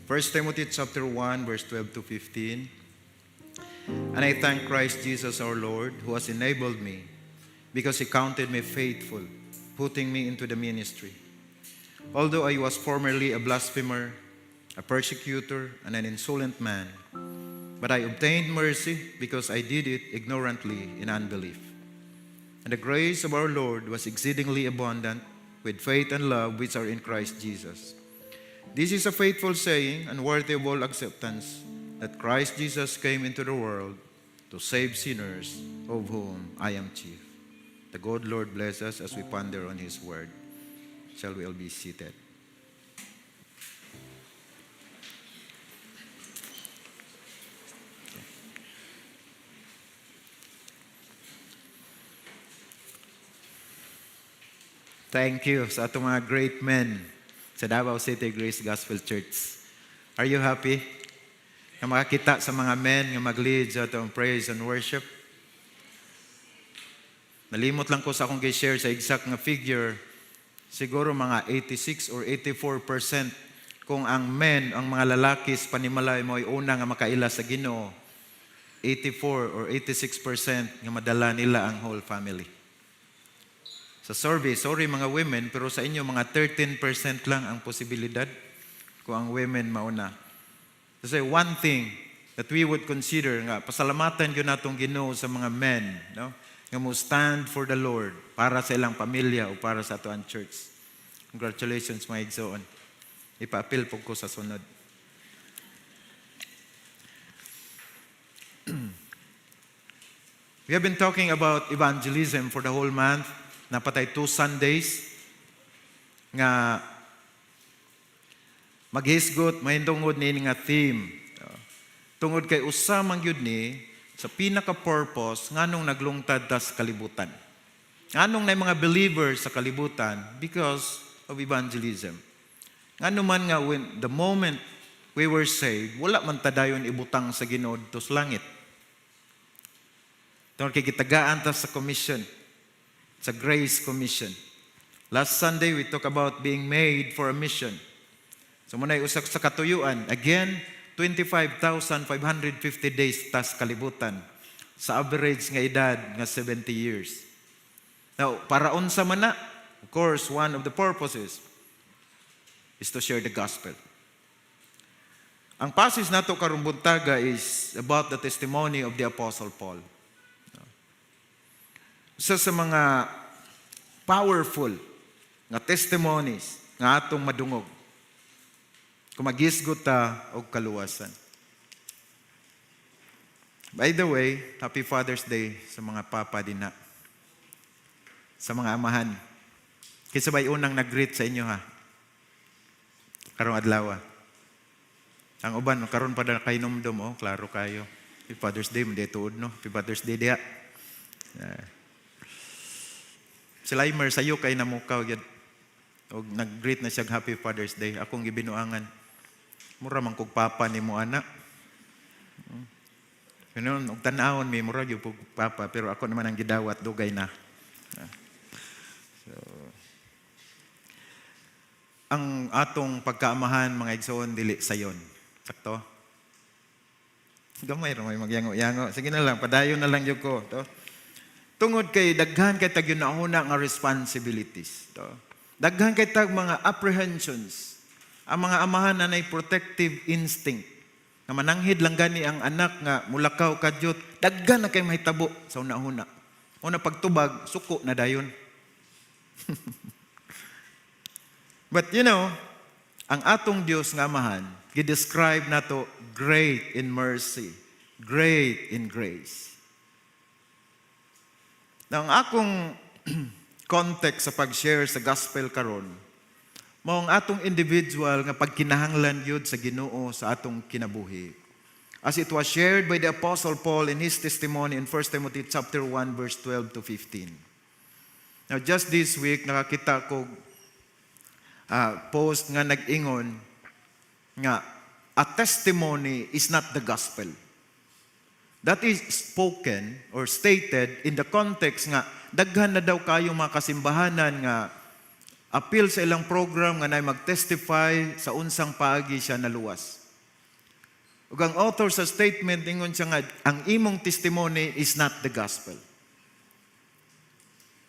1 Timothy chapter 1, verse 12 to 15. And I thank Christ Jesus our Lord, who has enabled me, because He counted me faithful, putting me into the ministry. Although I was formerly a blasphemer, a persecutor, and an insolent man, but I obtained mercy because I did it ignorantly in unbelief. And the grace of our Lord was exceedingly abundant with faith and love which are in Christ Jesus. This is a faithful saying and worthy of all acceptance, that Christ Jesus came into the world to save sinners, of whom I am chief. The good Lord bless us as we ponder on His word. Shall we all be seated? Thank you sa atong mga great men sa Davao City Grace Gospel Church. Are you happy na makakita sa mga men nga mag-lead sa atong praise and worship? Nalimot lang ko sa akong gi-share sa exact nga figure, siguro mga 86 or 84% kung ang men, ang mga lalaki sa panimalay mo ay una nga makaila sa Ginoo, 84 or 86% nga madala nila ang whole family. Sa survey, sorry mga women, pero sa inyo mga 13% lang ang posibilidad kung ang women mauna. Kasi one thing that we would consider nga, pasalamatan yun natong Ginoo sa mga men, no? Nga mo stand for the Lord para sa ilang pamilya o para sa atoang church. Congratulations mga igsoon. Ipa-appeal po ko sa sunod. We have been talking about evangelism for the whole month. Napatay 2 Sundays nga maghisgot, mahindungod ni nga theme. Tungod kay usamang yun ni sa pinaka-purpose nganong naglungtad ta sa kalibutan. Nganong na mga believers sa kalibutan because of evangelism. Ngano man nga when the moment we were saved, wala man tadayon ibutang sa Ginoo dito sa langit. Tungod kay gitagaan ta sa commission. Sa Grace Commission. Last Sunday, we talked about being made for a mission. So muna usak sa katuyuan. Again, 25,550 days tas kalibutan. Sa average nga edad nga 70 years. Now, para unsa man na, of course, one of the purposes is to share the gospel. Ang passage nato karong buntaga is about the testimony of the Apostle Paul. Sa mga powerful nga testimonies nga atong madungog kung magisgot ta og kaluwasan. By the way, Happy Father's Day sa mga papa dinha. Sa mga amahan. Kisabay unang nag-greet sa inyo ha. Karong adlaw. Ang uban karon pa na kay numdum klaro kayo. Happy Father's Day mo tuod no. Happy Father's Day diha. Si Limer, sayo kay namukaw yun. O nag-greet na siyang Happy Father's Day. Akong gibinuangan. Mura man kog papa ni mo anak. Ganun, og tan-awon mi mura gyud kog papa, pero ako naman ang gidawat dugay na. So, ang atong pagkaamahan mga igsoon dili sayon. Sakto? Gamay ra may magyango-yango. Sige na lang, padayon na lang jud ko, to. Tungod kay daghan kay tag yunahuna nga responsibilities. To. Daghan kay tag mga apprehensions. Ang mga amahan na nay protective instinct. Na mananghid lang gani ang anak nga mulakaw kadyot. Daghan na kay mahitabo sa una-una. Una pagtubag, suko na dayon. But you know, ang atong Dios nga amahan, gidescribe nato great in mercy, great in grace. Now, ang akong context sa pag-share sa gospel karon, mao ang atong individual nga pagkinahanglan yun sa Ginoo sa atong kinabuhi. As it was shared by the Apostle Paul in his testimony in 1 Timothy chapter 1 verse 12 to 15. Now, just this week nakakita ko post nga nag-ingon nga a testimony is not the gospel. That is spoken or stated in the context nga daghan na daw kayo mga kasimbahanan nga appeal sa ilang program nga nay mag-testify sa unsang paagi siya naluwas. Ug ang author sa statement ingon siya nga ang imong testimony is not the gospel.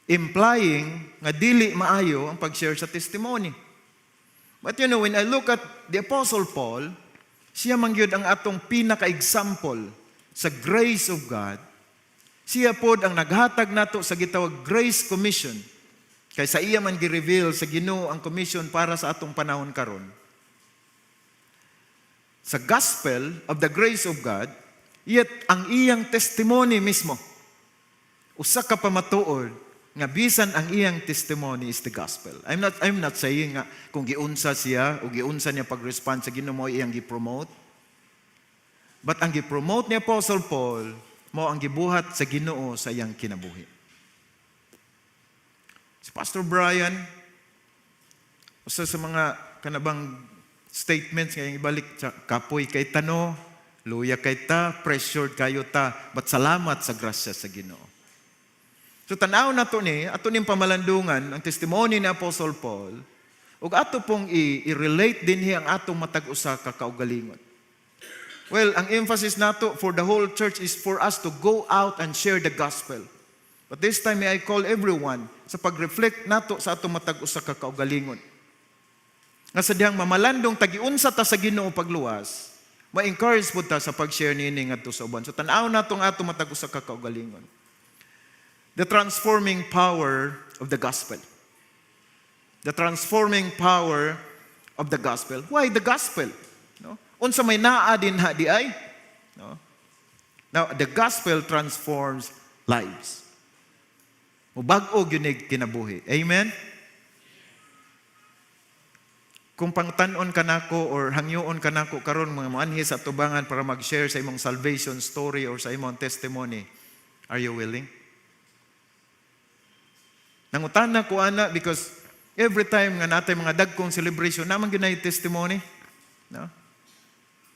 Implying nga dili maayo ang pag-share sa testimony. But you know, when I look at the Apostle Paul, siya man gyud ang atong pinaka-example sa grace of God. Siya pod ang naghatag nato sa gitawag Grace Commission. Kay sa iya man gi-reveal sa Ginoo ang commission para sa atong panahon karon. Sa gospel of the grace of God, yet ang iyang testimony mismo, usa ka pamatuod nga bisan ang iyang testimony is the gospel. I'm not saying nga kung giunsa siya o giunsa niya pag-respond sa Ginoo mo iyang gi-promote. But ang gi-promote ni Apostle Paul mo ang gibuhat sa Ginoo sa iyang kinabuhi. Si Pastor Brian, usa sa mga kanabang statements nga ibalik sa kapoy kay tano, luya kay ta, pressured kayo ta, but salamat sa grasya sa Ginoo. So tanaw na to ni, ato ning pamalandungan ang testimony ni Apostle Paul, ug ato pong i-relate dinhi ang atong matag usa ka kaugalingon. Well, ang emphasis nato for the whole church is for us to go out and share the gospel. But this time may I call everyone sa pag-reflect nato sa atong matag usa ka kaugalingon. Nga sa dihang mamalandong tagiunsa ta sa Ginoo pagluwas, ma-encourage po ta sa pag-share niini ngadto sa uban. So tan-aw natong atong matag usa ka kaugalingon. The transforming power of the gospel. The transforming power of the gospel. Why the gospel? No? Unsa may naa din ha di ay? No? Now, the gospel transforms lives. Mubag-o gyud kinabuhi. Amen? Kung pangtan-on ka nako or hangyoon ka nako karon mga maanhi sa tubangan para mag-share sa imong salvation story or sa imong testimony, are you willing? Nangutana ko ana because every time nga natay mga dagkong celebration naman gyud testimony, no?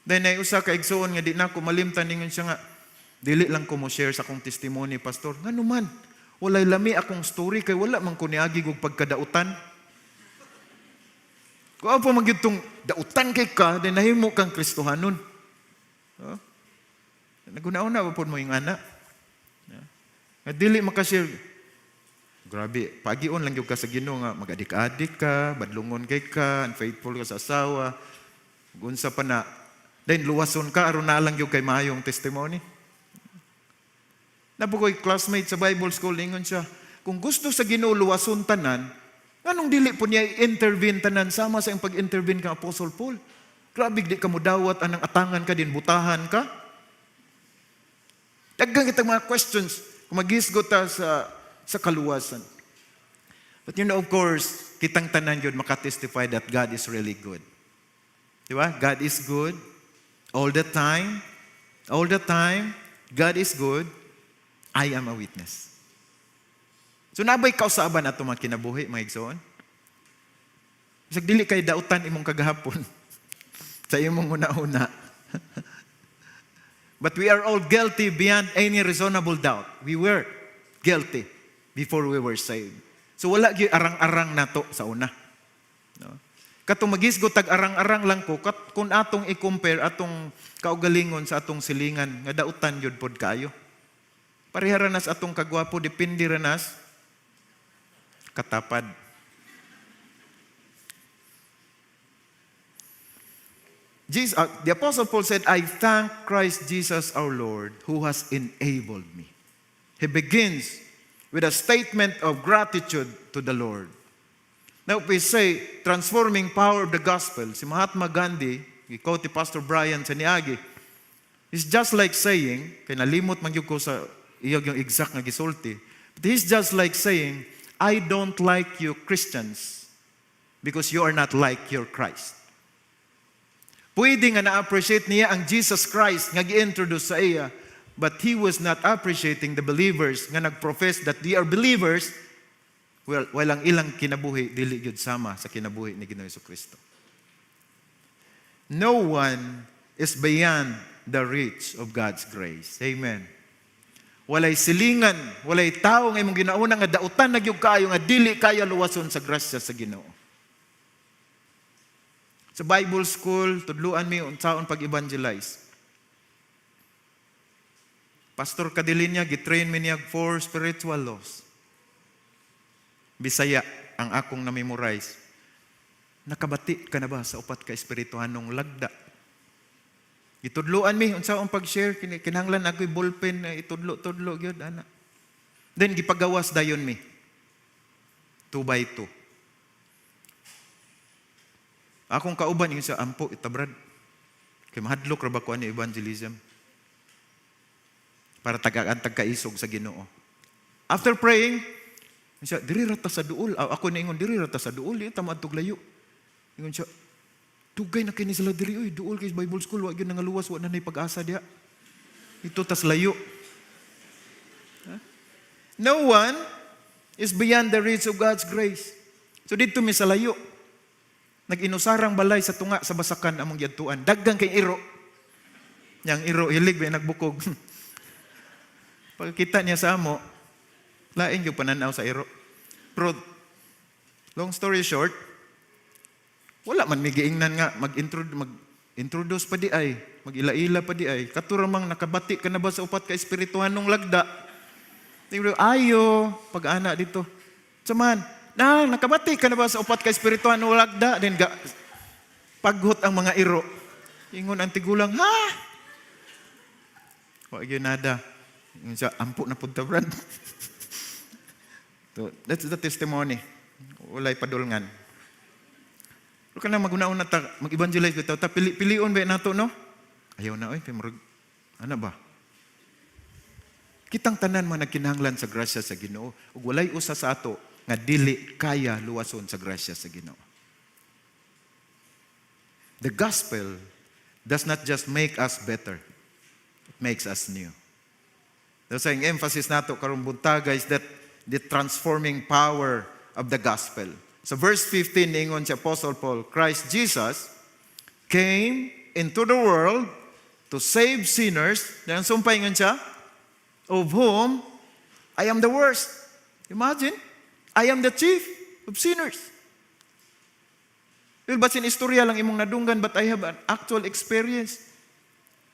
Then ay usa ka igsoon nga di nako malimtan ningon siya nga dili lang ko mo share sa akong testimony, pastor. Ngano man? Walay lami akong story kay wala man ko niagi og pagkadautan. Kung apa magyutong dautan kay ka, then nahimo kang Kristohanon. Oh? Naguna-una ba po mo yung anak? Nga dili makashare. Grabe, pagion lang yung ka sa Ginoo nga, mag-adik-adik ka, badlungon kay ka, unfaithful ka sa asawa, gunsa pa na, then luwason ka, aron na lang yung kay mahayong testimony. Nabukoy classmate sa Bible school, ingon siya, kung gusto sa Ginoo luwason tanan, anong dili po niya i-intervene tanan sama sa yung pag-intervene kang Apostle Paul? Grabe, di ka mo dawat, anang atangan ka din, butahan ka. Daggang kitang mga questions, kung mag-isgot ta sa kaluwasan. But you know, of course, kitang tanan yun makatestify that God is really good. Di ba? God is good. All the time. All the time. God is good. I am a witness. So nabay kausaban ato mga kinabuhi, mga igsoon. Bisag dili kay dautan imong kagahapon sa imong una-una. But we are all guilty beyond any reasonable doubt. We were guilty before we were saved. So wala gyud arang-arang nato sa una. No? Katong magisgot tag arang-arang lang ko kung atong i-compare atong kaugalingon sa atong silingan nga dautan gyud pod kayo. Parehara nas atong kagwapo depende ra nas katapad. The Apostle Paul said, I thank Christ Jesus our Lord who has enabled me. He begins with a statement of gratitude to the Lord. Now, if we say, transforming power of the gospel, si Mahatma Gandhi, ikaw ti Pastor Brian sa niagi, it's just like saying, kaya nalimot man ko sa iyag yung exact na gisulti, but he's just like saying, I don't like you Christians because you are not like your Christ. Pwede nga na-appreciate niya ang Jesus Christ nga gi-introduce sa iya, but he was not appreciating the believers nga nag-profess that they are believers, well, walang ilang kinabuhi, dili gyud sama sa kinabuhi ni Ginoong Jesucristo. No one is beyond the reach of God's grace. Amen. walay silingan, walay tao nga imong ginauna nga dautan na gyud kaayo nga dili kaya luwason sa grasya sa Ginoo. Sa Bible school, tudluan mi unsaon pag-evangelize. Pastor Kadilinya, gitrain mi niya 4 spiritual laws. Bisaya ang akong na-memorize. Nakabati ka na ba sa upat ka espirituhanong lagda? Itudloan mi unsaon pag-share, kinahanglan ako'y ballpen na itudlo-tudlo gyud ana. Then gipagawas dayon mi. 2 by 2. Akong kauban yung sa ampo itabrad. Kay mahadlok ra ba ko ani evangelism? Para tagkaisog sa Ginoo. After praying, siya, diri rata sa duol. Ako na ingon, diri rata sa duol. Di tama atog layo. Ingon siya, tugay na kini sila diri. Uy, duol kay Bible school. Wag yun nangaluwas. Wag na pag-asa diya. Ito tas layo. No one is beyond the reach of God's grace. So dito mi sa layo. Nag-inusarang balay sa tunga sa basakan among yadtuan. Daggang kay iro. Yang iro, hilig ba nagbukog. Pagkita niya sa amo, laing yung pananaw sa iro. Pero, long story short, wala man may giingnan nga, mag-introduce pa di ay, mag-ila-ila pa di ay. Katuramang nakabati ka na ba sa upat ka espirituhanong lagda? Ayo, pag-ana dito. Saman, nakabati ka na ba sa upat ka espirituhanong lagda? Then, paghot ang mga iro. Ingon ang tigulang, ha? Wag yun nada. Yung siya, ampo na punta, Brad. So, that's the testimony. Walay padulngan. Pero ka na mag-una-una mag-evangelize bitaw. Pilion ba nato, no? Ayaw na, oy. Ano ba? Kitang tanan man nagkinahanglan sa grasya sa Ginoo. Ug walay usa sa ato nga dili kaya luwason sa grasya sa Ginoo. The gospel does not just make us better. It makes us new. That's ang emphasis nato karong buntaga is that the transforming power of the gospel. So verse 15 ingon si Apostle Paul, Christ Jesus came into the world to save sinners. Yan sumpay ngon siya, of whom I am the worst. Imagine, I am the chief of sinners. Well, basin istorya lang imong nadunggan, but I have an actual experience.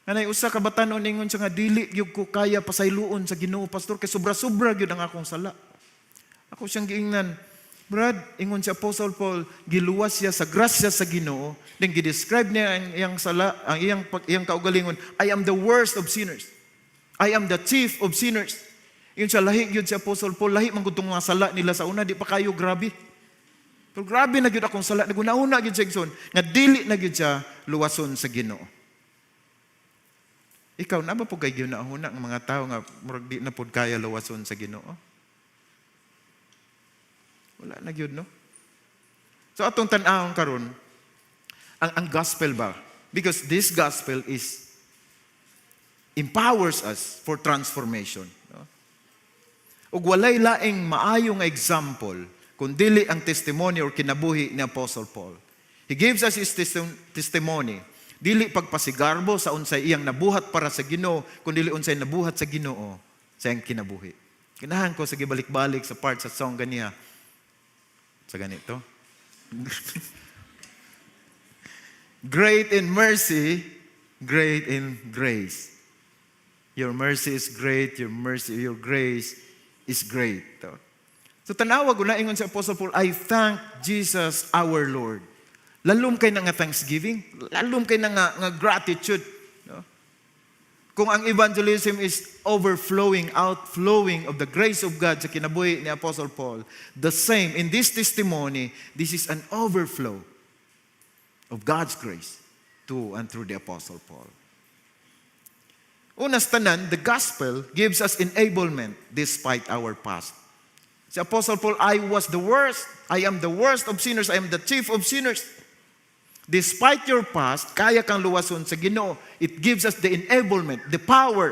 Anay usa ka batan-on ingon siya nga dili gyud ko kaya pasayloon sa Ginoo, pastor, kay sobra-sobra gyud ang akong sala. Ako siyang giingnan, Brad, ingon si Apostle Paul, giluwas siya sa grasya sa Ginoo, then gi-describe niya ang iyang sala, ang iyang kaugalingon, I am the worst of sinners. I am the chief of sinners. Yun siya, lahi gyud si Apostle Paul, lahi man gud tong mga sala nila sa una, di pa kayo grabe. Pero grabe na gyud akong sala, naguna-una gyud siya igsoon, nga dili na gyud siya luwason sa Ginoo. Ikaw na ba po kay ginahuna ng mga tao nga murag di na pud kaya luwason sa Ginoo? Wala na gyud, no? So atong tan-awon karon ang gospel ba? Because this gospel empowers us for transformation, no? Ug walay laing maayo nga example kun dili ang testimony or kinabuhi ni Apostle Paul. He gives us his testimony. Dili pagpasigarbo sa unsay iyang nabuhat para sa Ginoo, kundi unsay nabuhat sa Ginoo sa iyang kinabuhi. Kinahan ko sa gibalik-balik sa part sa song ganiya. Sa ganito. Great in mercy, great in grace. Your mercy is great, your grace is great. So tanawa ko na ingon sa Apostle Paul, I thank Jesus our Lord. Lalom kay na nga thanksgiving, lalom kay na nga gratitude. No? Kung ang evangelism is outflowing of the grace of God sa kinabuhi ni Apostle Paul, the same, in this testimony, this is an overflow of God's grace to and through the Apostle Paul. Unas tanan, the gospel gives us enablement despite our past. Si Apostle Paul, I was the worst. I am the worst of sinners. I am the chief of sinners. Despite your past, kaya kang luwason sa Ginoo. It gives us the enablement, the power.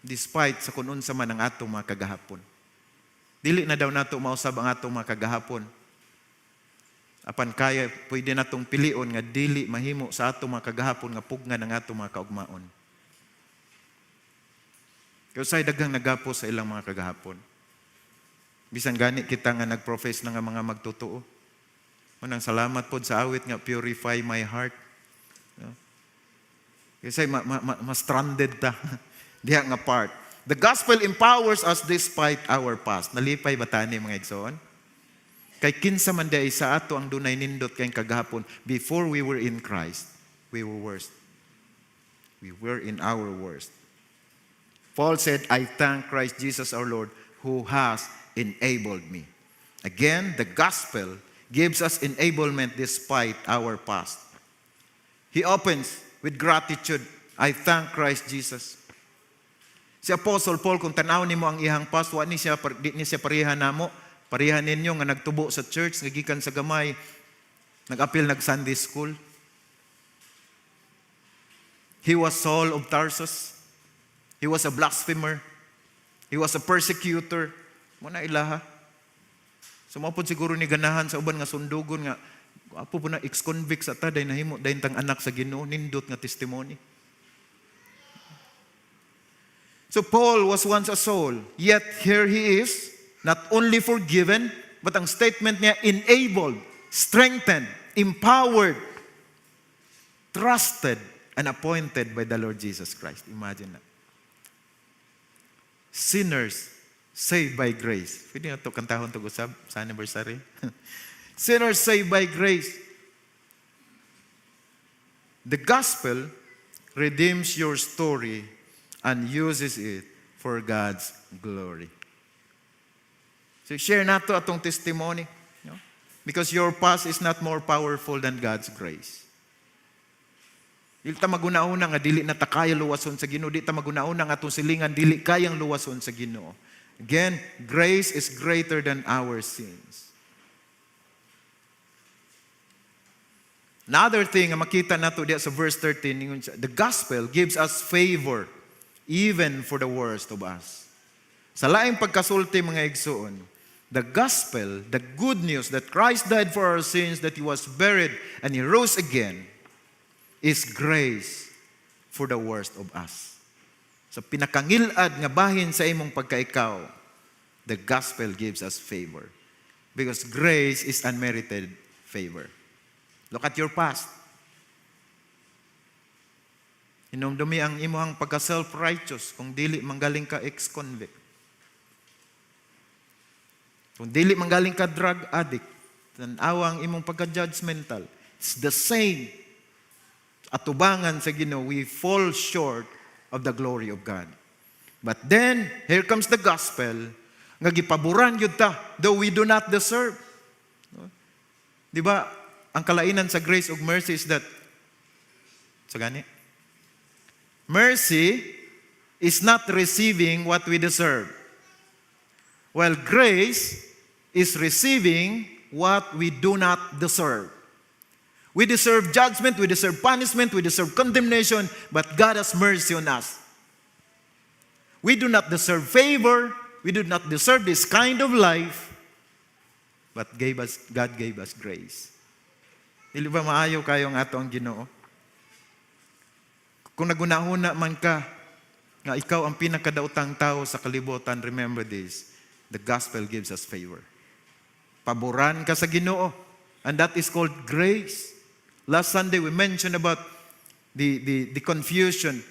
Despite sa kung unsa man ang atong mga kagahapon. Dili na daw nato mausab ang atong mga kagahapon. Apan kaya, pwede natong pilion nga dili mahimo sa atong mga kagahapon nga pugna ng atong mga kaugmaon. Kaya usay daghang nagapo sa ilang mga kagahapon. Bisan gani kita nga nag-profess na nga mga magtotoo. Unang salamat po sa awit nga purify my heart. Kasi ma-stranded ta. Diha nga part. The gospel empowers us despite our past. Nalipay ba tani mga igsoon? Kay kinsa man day sa ato ang dunay nindot kay kagahapon, before we were in Christ, we were worst. We were in our worst. Paul said, I thank Christ Jesus our Lord who has enabled me. Again, the gospel gives us enablement despite our past. He opens with gratitude. I thank Christ Jesus. Si Apostle Paul, kung tanaw nimo ang iyang past, di ni siya parihan namo. Parihan ninyo nga nagtubo sa church, nagikan sa gamay, nag-apil, nag-Sunday school. He was Saul of Tarsus. He was a blasphemer. He was a persecutor. Muna ilaha. Sumapod siguro ni ganahan sa uban nga sundugon nga, apo po na ex-convict sa ta, dahil nahimo, dahil tang anak sa Ginoo, nindot nga testimony. So Paul was once a Saul, yet here he is, not only forgiven, but ang statement niya, enabled, strengthened, empowered, trusted, and appointed by the Lord Jesus Christ. Imagine na. Sinners saved by grace. Pwede na ito kantahon ito gusab sa anniversary. Sinners saved by grace. The gospel redeems your story and uses it for God's glory. So share na ito atong testimony. No? Because your past is not more powerful than God's grace. Dili ta maguna-una nga dili na ta kaya luwason sa Ginoo, di ta maguna-una nga atong silingan dili kayang luwason sa Ginoo. Again, grace is greater than our sins. Another thing nga makita nato diya sa verse 13, the gospel gives us favor even for the worst of us. Sa laing pagkasulti mga igsoon, the gospel, the good news that Christ died for our sins, that He was buried and He rose again, is grace for the worst of us. Sa pinakangilad nga bahin sa imong pagkaikaw, the gospel gives us favor. Because grace is unmerited favor. Look at your past. Hinumdumi ang imong pagka-self-righteous kung dili manggaling ka ex-convict. Kung dili manggaling ka drug addict, tanawa ang imong pagka-judgmental. It's the same. Atubangan sa Ginoo, we fall short of the glory of God. But then, here comes the gospel, nga gipaboran yun ta, though we do not deserve. Di ba, ang kalainan sa grace of mercy is that, sa gani? Mercy is not receiving what we deserve. While grace is receiving what we do not deserve. We deserve judgment, we deserve punishment, we deserve condemnation, but God has mercy on us. We do not deserve favor, we do not deserve this kind of life, but God gave us grace. Dili ba maayo kayo ang ato ang Ginoo? Kung nagunahuna man ka, nga ikaw ang pinakadautang tao sa kalibutan, remember this, the gospel gives us favor. Paboran ka sa Ginoo, and that is called grace. Last Sunday, we mentioned about the confusion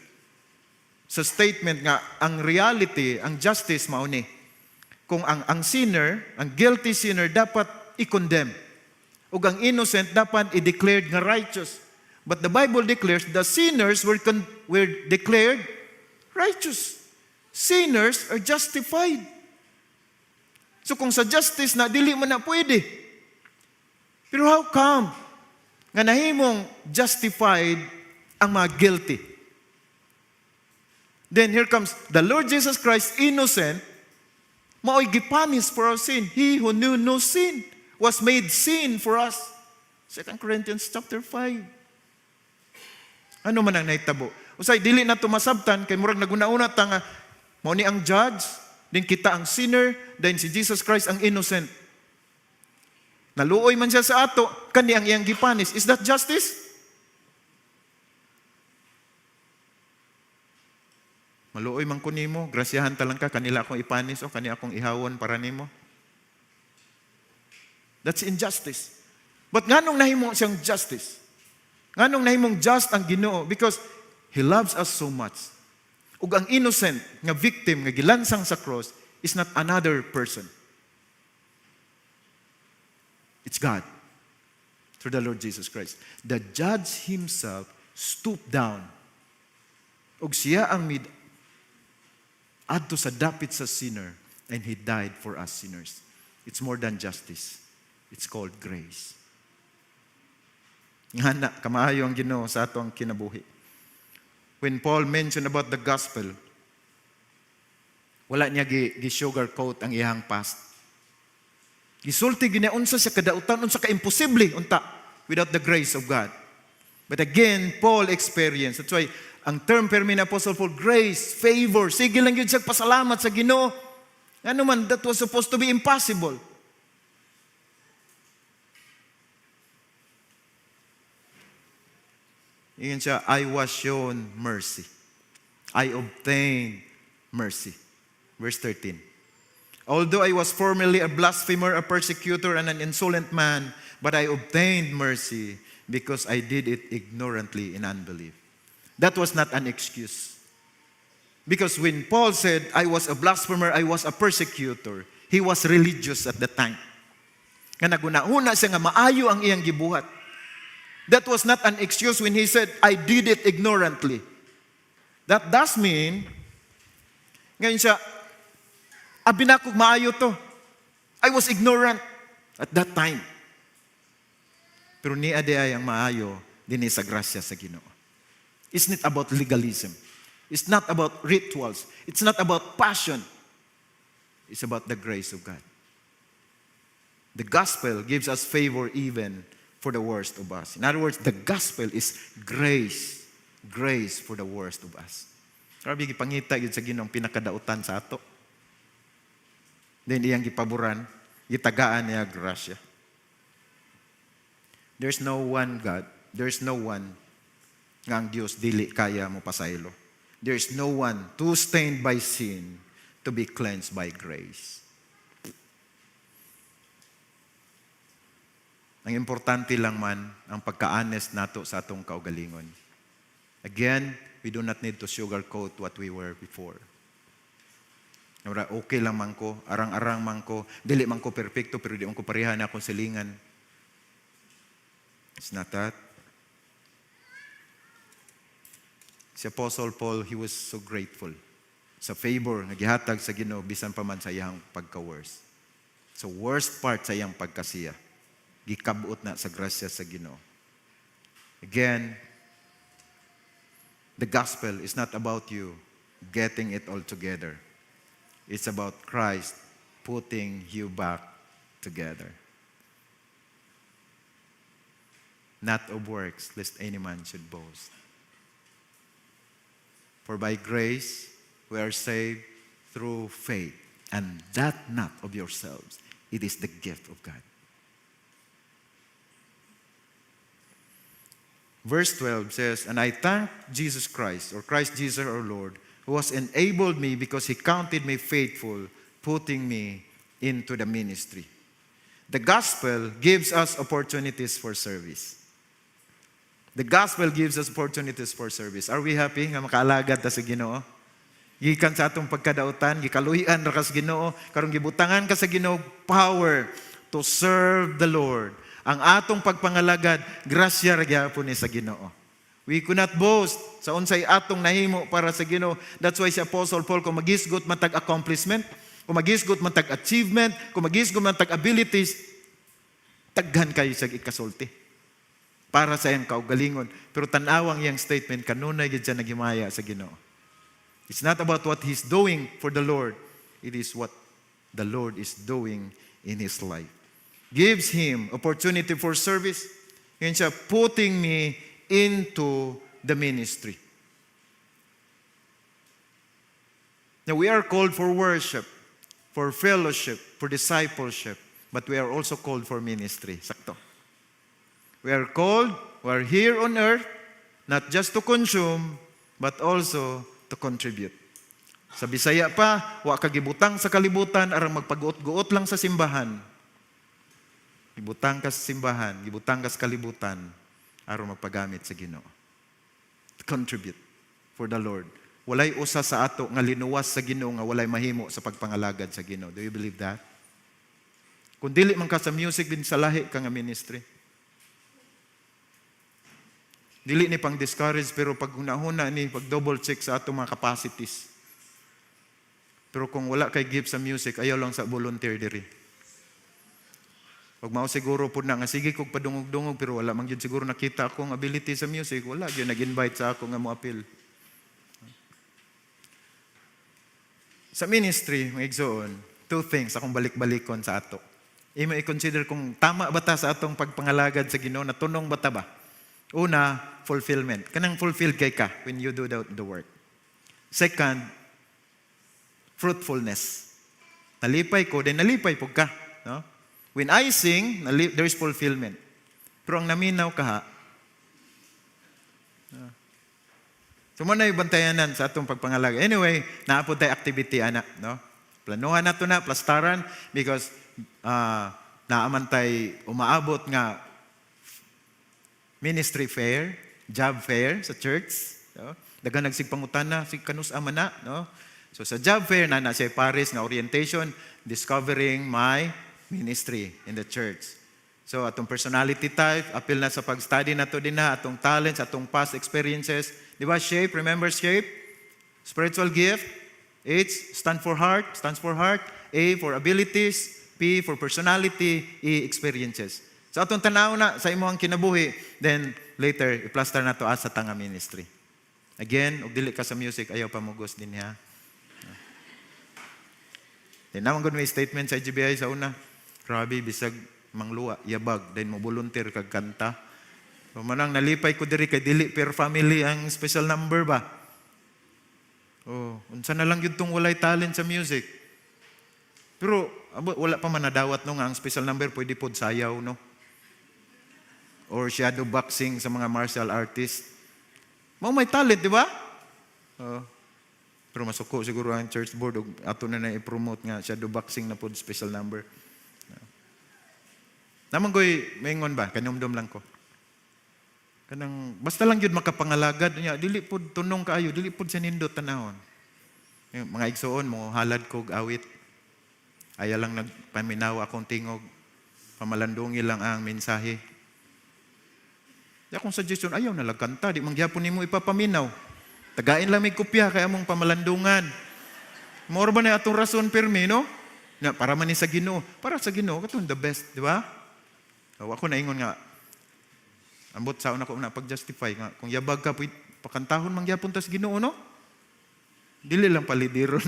sa statement nga, ang reality, ang justice mauni. Kung ang sinner, ang guilty sinner, dapat i-condemn. O ang innocent, dapat i-declared nga righteous. But the Bible declares the sinners were declared righteous. Sinners are justified. So kung sa justice na, dili man na pwede. Pero how come? Nga nahimong justified ang mga guilty. Then here comes the Lord Jesus Christ, innocent, mao'y gipanis for our sin. He who knew no sin was made sin for us. 2 Corinthians chapter 5. Ano man ang nahitabo? Usay, dili na tumasabtan, kay murag naguna-una ta nga, mao ni ang judge, din kita ang sinner, then si Jesus Christ ang innocent. Naluoy man siya sa ato, kani ang iyang gipanis. Is that justice? Maluoy man ko nimo, grasyahan talang ka, kanila akong ipanis o kanila akong ihawon para nimo. That's injustice. But nganong nahimo siyang justice? Nganong nahimong just ang Ginoo? Because He loves us so much. Ug ang innocent nga victim nga gilansang sa cross is not another person. It's God. Through the Lord Jesus Christ. The judge Himself stooped down. Ug siya ang adto sa dapit sa sinner, and He died for us sinners. It's more than justice. It's called grace. Nga na, kamaayo ang Ginoo sa ato ang kinabuhi. When Paul mentioned about the gospel, wala niya gi-sugarcoat ang iyang past. Gisulti ginaunsa sa kadautan, unsa ka imposible unta without the grace of God. But again, Paul experienced. That's why ang term permi ni Apostle Paul, grace, favor, sige lang yun siya pasalamat sa Ginoo. Ano man, that was supposed to be impossible. Iyon siya, I was shown mercy. I obtained mercy. Verse 13. Although I was formerly a blasphemer, a persecutor, and an insolent man, but I obtained mercy because I did it ignorantly in unbelief. That was not an excuse. Because when Paul said, I was a blasphemer, I was a persecutor, he was religious at the time. Nga naguna-una siya nga maayo ang iyang gibuhat. That was not an excuse when he said, I did it ignorantly. That does mean, ngayon siya, abinakog maayo to. I was ignorant at that time. Pero ni ade ay ang maayo din sa grasya sa Ginoo. It's not about legalism. It's not about rituals. It's not about passion. It's about the grace of God. The gospel gives us favor even for the worst of us. In other words, the gospel is grace. Grace for the worst of us. Grabe, gipangita yun sa Ginoong pinakadautan sa ato. Then iyang gipaboran, gitagaan niya grasya. There's no one God. There's no one nga ang Diyos dili kaya mo pasaylo. There's no one too stained by sin to be cleansed by grace. Ang importante lang man ang pagka-honest nato sa atong kaugalingon. Again, we do not need to sugarcoat what we were before. Okay lang man ko, arang-arang man ko, dili man ko perfecto, pero di man ko pareha na akong silingan. It's not that. Si Apostle Paul, he was so grateful sa favor na gihatag sa Ginoo bisan pa man sa iyang pagka-worst. So worst part sa iyang pagkasiya, gikabuot na sa grasya sa Ginoo. Again, the gospel is not about you getting it all together. It's about Christ putting you back together. Not of works, lest any man should boast. For by grace we are saved through faith, and that not of yourselves. It is the gift of God. Verse 12 says, and I thank Jesus Christ, or Christ Jesus our Lord, who has enabled me because He counted me faithful, putting me into the ministry. The gospel gives us opportunities for service. The gospel gives us opportunities for service. Are we happy nga makaalagad ta sa Ginoo? Gikan sa atong pagkadautan, gikaluhian ra ka sa Ginoo, karong gibutangan ka sa Ginoo power to serve the Lord. Ang atong pagpangalagad, grasya ra gyapon ni sa Ginoo. We could not boast sa unsay atong nahimo para sa Ginoo. That's why si Apostle Paul, kung magisgot man tag accomplishment, kung magisgot man tag achievement, kung magisgot man tag abilities, taghan kayo sa ikasulti para sa iyang kaugalingon. Pero tanawang iyang statement, kanunay gid siya nagimaya sa Ginoo. It's not about what He's doing for the Lord. It is what the Lord is doing in His life. Gives him opportunity for service. Yun siya, putting me into the ministry. Now, we are called for worship, for fellowship, for discipleship, but we are also called for ministry. Sakto. We are called, we are here on earth, not just to consume, but also to contribute. Sa Bisaya pa, wa ka gibutang sa kalibutan aron magpaguot-guot lang sa simbahan. Gibutang ka sa simbahan, gibutang ka sa kalibutan aron magpagamit sa Ginoo. Contribute for the Lord. Walay usa sa ato nga linuwas sa Ginoo nga walay mahimo sa pagpangalagad sa Ginoo. Do you believe that? Kung dili man ka sa music din sa lahi ka nga ministry. Dili ni pang discourage pero pag hunahuna ni pag double check sa ato mga capacities. Pero kung wala kay gift sa music, ayaw lang sa volunteer diri. Pag mao siguro po na nga, sige kog padungog-dungog, pero wala man yun siguro nakita akong ability sa music, wala yun nag-invite sa ako nga mo appeal. Sa ministry, mga igsoon, two things akong balik-balikon sa ato. Imo i-consider kung tama ba ta sa atong pagpangalagad sa Ginoo, na tunong ba ta ba? Una, fulfillment. Kanang fulfilled kay ka when you do the work. Second, fruitfulness. Nalipay ko, then nalipay po ka. No? When I sing, there is fulfillment. Pero ang naminaw ka ha, so mo na yung bantayanan sa atong pagpangalaga. Anyway, naapod tayo activity, anak. No? Planuhan na ito na, plastaran, because naaman tayo umaabot nga ministry fair, job fair sa church. No? Daga nagsigpangutan na, si kanus ama na, no? So sa job fair, na siya Paris nga orientation, discovering my ministry in the church. So atong personality type, appeal na sa pag-study na to din na, atong talents, atong past experiences. Di ba, shape, remember shape? Spiritual gift. H, stands for heart. A, for abilities. P, for personality. E, experiences. So atong tanaw na sa imo ang kinabuhi, then later, i-plaster na to as sa tanga ministry. Again, og dili ka sa music, ayaw pa mugos din ha. Then naman gud may statement sa IGBI sa una. Grabe, bisag mangluwa, yabag, then mo volunteer kag kanta. So manang nalipay ko diri kay dili per family ang special number ba. Oh, unsa na lang yun tong walay talent sa music. Pero wala pa man nadawat no nga ang special number pwede pod sayaw no. Or shadow boxing sa mga martial artist. Mao may talent, di ba? Oh. Pero masuko siguro ang church board ato na i-promote nga shadow boxing na pod special number. Naman ko'y maingon ba? Kanumdum lang ko. Kanang, basta lang yun makapangalagad niya. Dili pod tunong kaayo, dili pod sa nindot tanahon. Mga igsoon mo, halad kog awit. Aya lang nagpaminaw akong tingog. Pamalandungi lang ang mensahe. Di akong suggestion, ayaw na lagkanta. Di mangyapon ni mo ipapaminaw. Tagain lang may kopya kaya mong pamalandungan. More ba na atong rason permi, no? Na, para man ni sa Ginoo. Para sa Ginoo, katong the best, di ba? So, ako naingon nga, ambot sa una ko na pag-justify nga, kung yabag ka, pakantahon mangyapon tas Ginoo, no? Dili lang palidiron.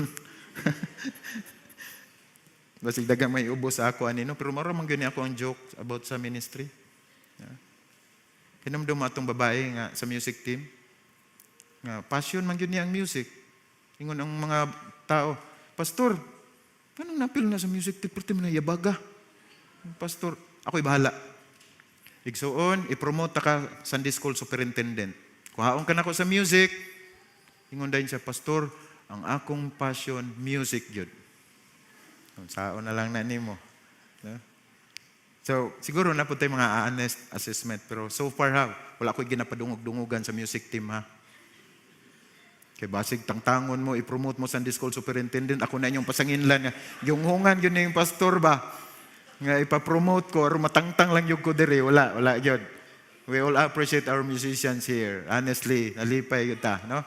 Basig dagang may ubos sa ako, anino, pero maramang gani ako ang joke about sa ministry. Yeah. Kinamdum atong babae nga sa music team. Nga, passion man yun niya ang music. Ingon ang mga tao, Pastor, anong napil na sa music team? Perti mo na yabaga. Pastor, ako'y bahala. Igsoon, i-promote ka Sunday School Superintendent. Kuhaon ka na ko sa music, ingon dahin siya, Pastor, ang akong passion, music yun. Saon na lang na nimo. No? So, siguro na po tayo mga honest assessment, pero so far ha, wala ko'y ginapadungog-dungugan sa music team ha. Kay basig tangtangon mo, i-promote mo Sunday School Superintendent, ako na inyong pasanginlan nga, yung hungan yun na yung pastor ba? Nga ipapromote ko, or matangtang lang yung ko diri, wala yun. We all appreciate our musicians here. Honestly, nalipay yun ta, no?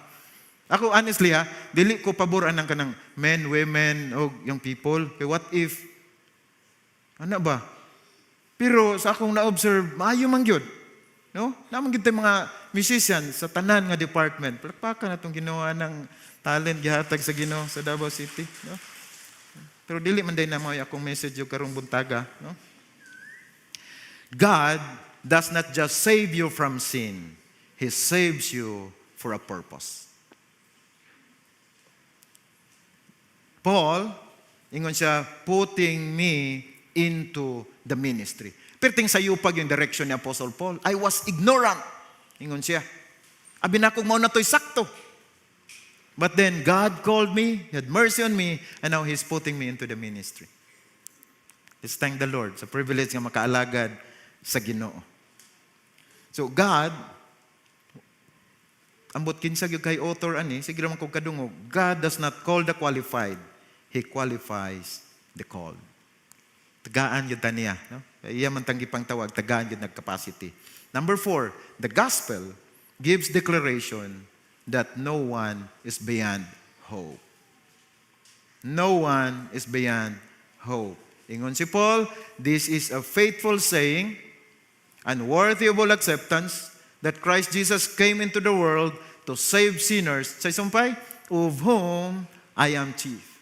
Ako honestly ha, dili ko paboran ng kanang men, women, o yung people. Kaya what if, ano ba? Pero sa akong na-observe, maayo man yun. No? Naman kita mga musicians sa tanan nga department. Palakpakan na itong ginawa ng talent, gihatag sa Ginoo sa Davao City. No? Pero dili man din na mo akong message yung karong buntaga. No? God does not just save you from sin. He saves you for a purpose. Paul, ingon siya, putting me into the ministry. Perting sa pag yung direction ni Apostle Paul, I was ignorant. Ingon siya. Abi na kong mao na to'y sakto. But then God called me, He had mercy on me, and now He's putting me into the ministry. Let's thank the Lord sa privilege nga makaalagad sa Ginoo. So God, ambot kinsa gyud kay author ani, sige ra man kog kadungog, God does not call the qualified, He qualifies the called. Tagaan yun taniya. No? Iya man tang gipang tawag, tagaan yun nag-capacity. Number 4, the gospel gives declaration that no one is beyond hope. No one is beyond hope. Ingon si Paul, this is a faithful saying and worthy of all acceptance that Christ Jesus came into the world to save sinners, sa isumpay, of whom I am chief.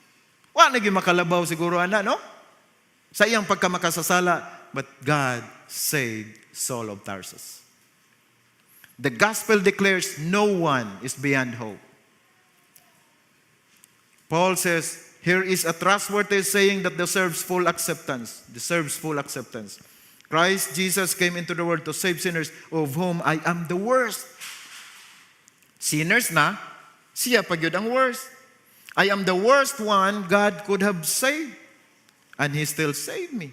Wa naging makalabaw siguro ana, no? Sa iyang pagkamakasasala, but God saved Saul of Tarsus. The gospel declares no one is beyond hope. Paul says, here is a trustworthy saying that deserves full acceptance. Deserves full acceptance. Christ Jesus came into the world to save sinners, of whom I am the worst. Sinners na, siya pa gyud ang worst. I am the worst one God could have saved. And He still saved me.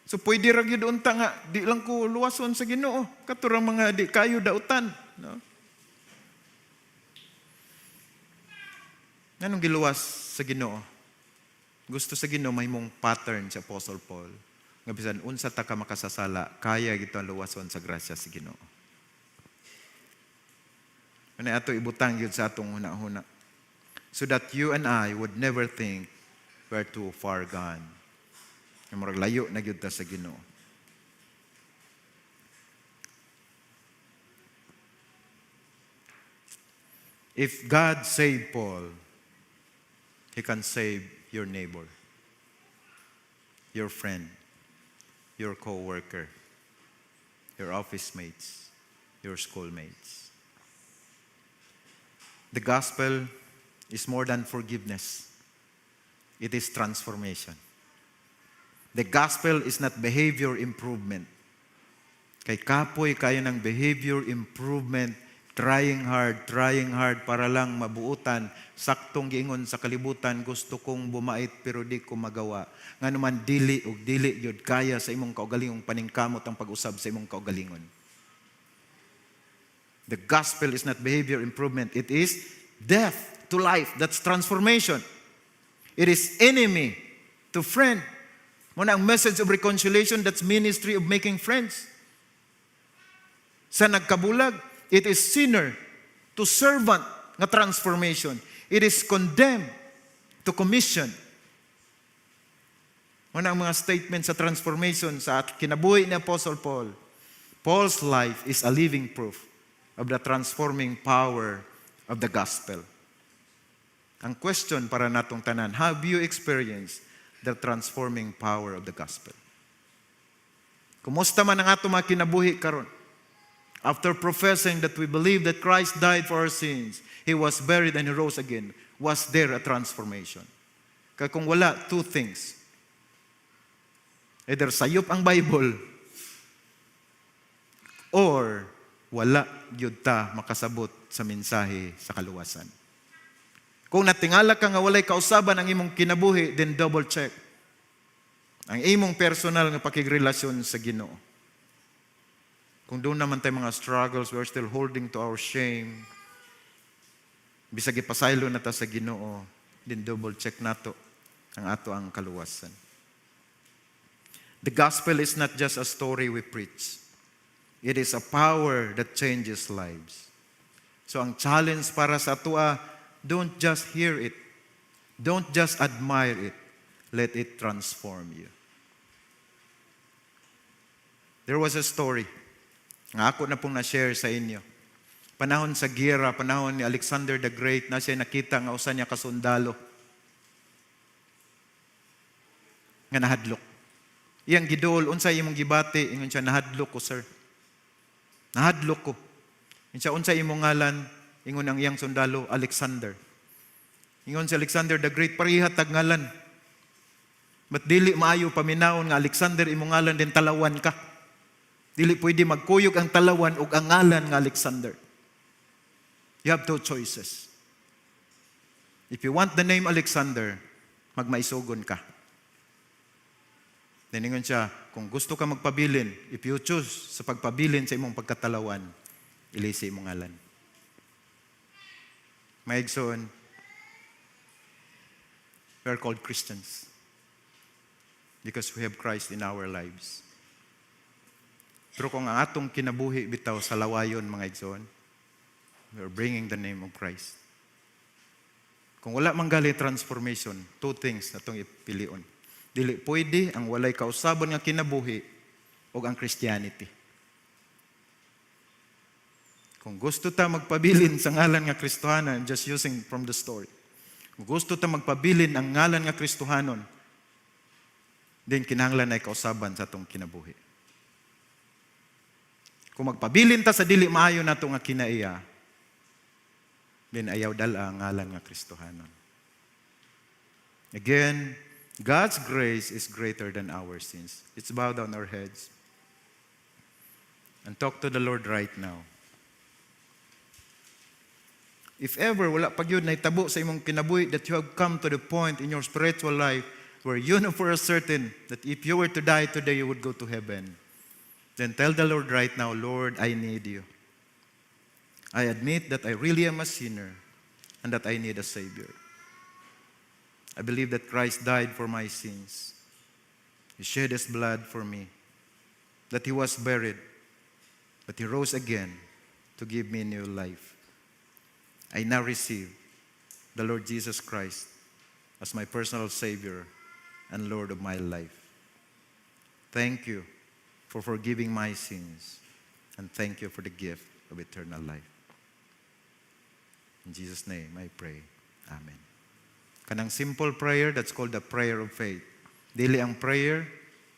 So pwede ra gyud unta nga di lang ko luwason sa Ginoo. Katurang mga di kayo dautan, no? Anong giluwas sa Ginoo? Gusto sa Ginoo mahimong pattern si Apostle Paul. Nga bisan unsa ta ka makasasala, kaya gito ang luwason sa grasya sa Ginoo. Ano ato ibutang gyud sa atong huna-huna. So that you and I would never think we're too far gone. Murag layo na gyud ta sa Ginoo. If God saved Paul, He can save your neighbor, your friend, your co-worker, your office mates, your schoolmates. The gospel is more than forgiveness. It is transformation. The gospel is not behavior improvement. Kay kapoy kayo ng behavior improvement, trying hard para lang mabuutan, saktong giingon sa kalibutan, gusto kong bumait pero di ko magawa. Nga naman dili yun kaya sa imong kaugalingong paningkamot ang pag-usab sa imong kaugalingon. The gospel is not behavior improvement. It is death to life. That's transformation. It is enemy to friend. Muna ang message of reconciliation, that's ministry of making friends. Sa nagkabulag, it is sinner to servant nga transformation. It is condemned to commission. Muna ang mga statements sa transformation sa kinabuhi ni Apostle Paul. Paul's life is a living proof of the transforming power of the gospel. Ang question para natong tanan, have you experienced the transforming power of the gospel? Kumusta man ang ato mga kinabuhi karon? After professing that we believe that Christ died for our sins, He was buried and He rose again, was there a transformation? Kaya kung wala, two things. Either sayop ang Bible, or wala gyud ta makasabot sa mensahe sa kaluwasan. Kung natingala ka nga walay kausaban ang imong kinabuhi, then double check ang imong personal nga pakigrelasyon sa Ginoo. Kung doon naman tayo mga struggles, we're still holding to our shame, bisag ipasaylo na ta sa Ginoo, then double check nato ang ato ang kaluwasan. The gospel is not just a story we preach. It is a power that changes lives. So ang challenge para sa atua, don't just hear it. Don't just admire it. Let it transform you. There was a story nga ako na pong na-share sa inyo. Panahon sa giyera, panahon ni Alexander the Great, na siya nakita nga usa niya kasundalo nga nahadlok. Iyang gidol, unsay imong gibati? Ingon siya, nahadlok ko, sir. Nahadlok ko. Ingon siya, unsay imong ngalan? Ingon ang iyang sundalo, Alexander. Ingon si Alexander the Great, pariha tag ngalan. But dili maayo paminaon nga Alexander imong ngalan, din talawan ka. Dili pwede magkuyog ang talawan ug ang ngalan nga Alexander. You have two choices. If you want the name Alexander, magmaisugon ka. Diningon siya, kung gusto ka magpabilin, if you choose sa pagpabilin sa imong pagkatalawan, ilisi imong ngalan. Maigsoon, we are called Christians because we have Christ in our lives. Pero kung ang atong kinabuhi bitaw sa lawayon, mga igsoon, we are bringing the name of Christ. Kung wala manggali transformation, two things na itong ipilion. Dili pwede ang walay kausaban nga kinabuhi o ang Christianity. Kung gusto ta magpabilin sa ngalan nga Kristohanon, just using from the story. Kung gusto ta magpabilin ang ngalan nga Kristohanon, then kinahanglan ay kausaban sa atong kinabuhi. Kung magpabilin ta sa dili maayo nato nga kinaiya, then ayaw dala ang ngalan nga Kristohanon. Again, God's grace is greater than our sins. Let's bow down our heads and talk to the Lord right now. If ever wala pag yun naitabo sa imong kinabuhi that you have come to the point in your spiritual life where you know for a certain that if you were to die today, you would go to heaven, then tell the Lord right now, Lord, I need you. I admit that I really am a sinner and that I need a Savior. I believe that Christ died for my sins. He shed His blood for me. That He was buried, but He rose again to give me new life. I now receive the Lord Jesus Christ as my personal Savior and Lord of my life. Thank you for forgiving my sins, and thank you for the gift of eternal life. In Jesus' name I pray. Amen. Kanang simple prayer, that's called the prayer of faith. Dili ang prayer,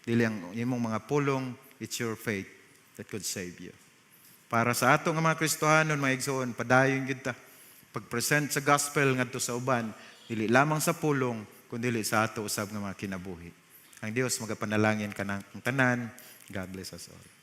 dili ang imong mga pulong, it's your faith that could save you. Para sa ato nga mga Kristohanon, mga igsoon, padayon kita pag-present sa gospel ngadto sa uban, dili lamang sa pulong, kundi sa ato usab nga mga kinabuhi. Ang Dios magapanalangin kanang tanan. God bless us all.